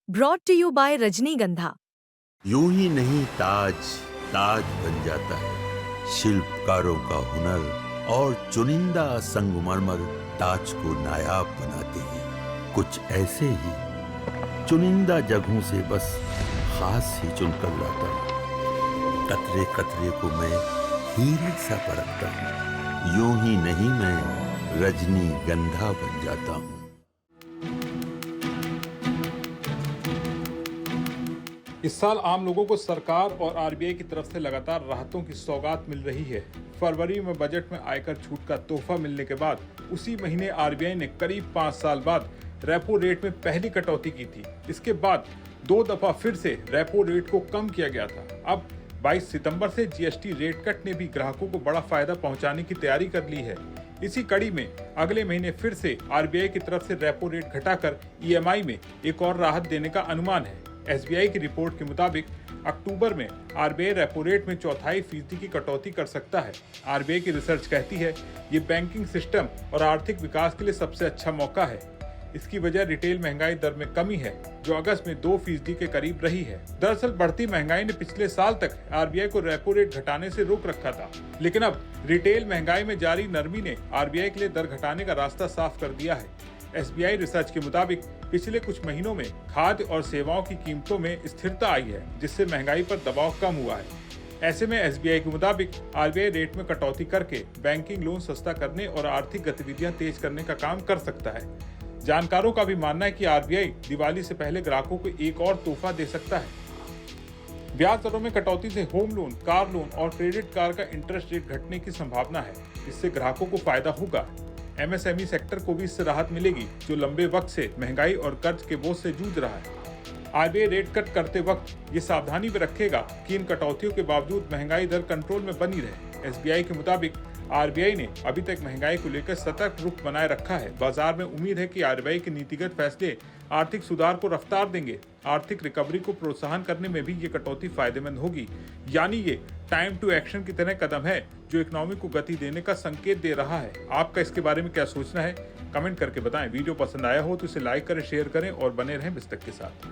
Brought to you by रजनीगंधा। यूं ही नहीं ताज ताज बन जाता है, शिल्पकारों का हुनर और चुनिंदा संगमरमर ताज को नायाब बनाते हैं। कुछ ऐसे ही चुनिंदा जगहों से बस खास ही चुनकर लाता हूँ। कतरे कतरे को मैं हीरे सा परखता हूँ। यूं ही नहीं मैं रजनीगंधा बन जाता हूँ। इस साल आम लोगों को सरकार और आरबीआई की तरफ से लगातार राहतों की सौगात मिल रही है। फरवरी में बजट में आयकर छूट का तोहफा मिलने के बाद उसी महीने आरबीआई ने करीब 5 साल बाद रेपो रेट में पहली कटौती की थी। इसके बाद 2 दफा फिर से रेपो रेट को कम किया गया था। अब 22 सितंबर से जीएसटी रेट कट ने भी ग्राहकों को बड़ा फायदा पहुंचाने की तैयारी कर ली है। इसी कड़ी में अगले महीने फिर से आरबीआई की तरफ से रेपो रेट घटाकर ईएमआई में एक और राहत देने का अनुमान है। एसबीआई की रिपोर्ट के मुताबिक अक्टूबर में आरबीआई रेपो रेट में 0.25% की कटौती कर सकता है। आरबीआई की रिसर्च कहती है ये बैंकिंग सिस्टम और आर्थिक विकास के लिए सबसे अच्छा मौका है। इसकी वजह रिटेल महंगाई दर में कमी है, जो अगस्त में 2% के करीब रही है। दरअसल बढ़ती महंगाई ने पिछले साल तक आरबीआई को रेपो रेट घटाने से रोक रखा था, लेकिन अब रिटेल महंगाई में जारी नरमी ने आरबीआई के लिए दर घटाने का रास्ता साफ कर दिया है। एसबीआई रिसर्च के मुताबिक पिछले कुछ महीनों में खाद्य और सेवाओं की कीमतों में स्थिरता आई है, जिससे महंगाई पर दबाव कम हुआ है। ऐसे में एसबीआई के मुताबिक आरबीआई रेट में कटौती करके बैंकिंग लोन सस्ता करने और आर्थिक गतिविधियां तेज करने का काम कर सकता है। जानकारों का भी मानना है कि आरबीआई दिवाली से पहले ग्राहकों को एक और तोहफा दे सकता है। ब्याज दरों में कटौती से होम लोन, कार लोन और क्रेडिट कार्ड का इंटरेस्ट रेट घटने की संभावना है। इससे ग्राहकों को फायदा होगा। एमएसएमई सेक्टर को भी इससे राहत मिलेगी, जो लंबे वक्त से महंगाई और कर्ज के बोझ से जूझ रहा है। आरबीआई रेट कट करते वक्त ये सावधानी भी रखेगा कि इन कटौतियों के बावजूद महंगाई दर कंट्रोल में बनी रहे। एसबीआई के मुताबिक आरबीआई ने अभी तक महंगाई को लेकर सतर्क रुख बनाए रखा है। बाजार में उम्मीद है कि आरबीआई के नीतिगत फैसले आर्थिक सुधार को रफ्तार देंगे। आर्थिक रिकवरी को प्रोत्साहन करने में भी ये कटौती फायदेमंद होगी। यानी ये टाइम टू एक्शन की तरह कदम है, जो इकोनॉमी को गति देने का संकेत दे रहा है। आपका इसके बारे में क्या सोचना है, कमेंट करके बताएं। वीडियो पसंद आया हो तो इसे लाइक करें, शेयर करें और बने रहें बिस्तक के साथ।